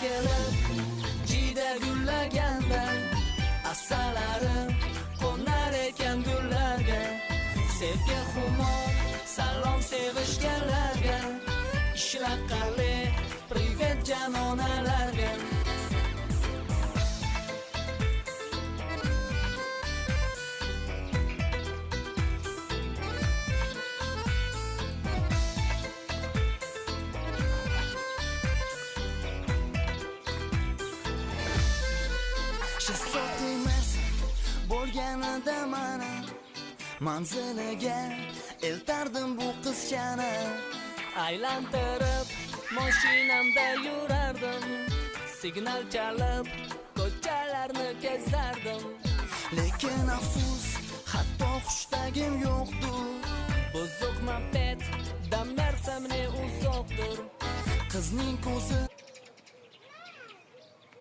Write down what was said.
kelib jida gullaganda asalarim qo'nar ekan gullarga. Sevgi xumor salom sevishganlarga, ishlaqali privet janonalarga. Shahzod emas bo'lganida mana manziliga eltardim bu qizchani. Aylantirib mashinamda yurardim, signal chalib ko'chalarni kezardim. Lekin afsus, hatto xushtagim yo'qdir. Buzuq mafet dam bersamni uzoqdir. Qizning ko'zi